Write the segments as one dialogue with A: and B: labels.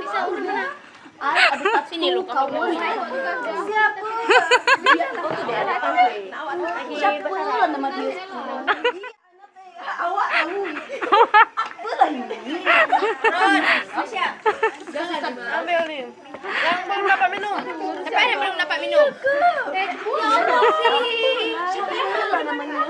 A: bisa udah.
B: Ada sini lu kamu. Siapa? Siapa nama dia? Awak tahu. Apa lagi? Siap. Jangan ambil nih. Yang belum dapat minum. Siapa yang belum dapat minum? Ya Allah sih. Siapa namanya?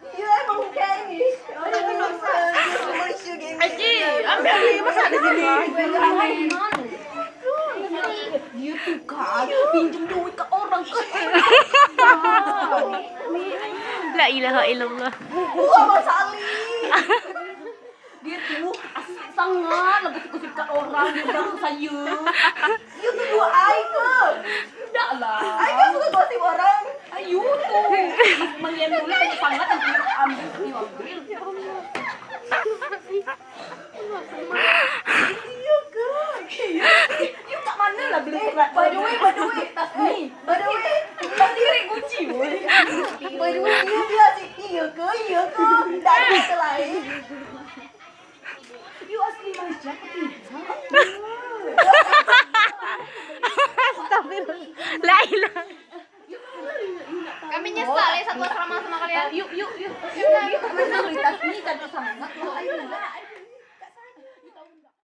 B: Iya emang gengis. Aji, ambil nih masa ada sini. Dia tuh kan pinjam duit ke orang ke.
A: La ilaha illallah.
B: Bukan masalah. Dia tuh sangat lebih kusip ke orang daripada saya. Dia tuh dua ai ke. Tidak lah. Ai kan suka gosip orang. Ayu tuh. Melihat dulu tadi sangat yang ambil diambil. Ya Allah. Iya ke. Yuk kat mana lah beli berat. By the way, tas ni. By the way, tas diri kunci. By the way, dia asyik iya ke. Tak ada kata lain. You asli macam apa?
A: Astagfirullah. La ilaha.
B: Kami nyesal ya satu asrama sama kalian. Yuk. Tas ni tadi sangat.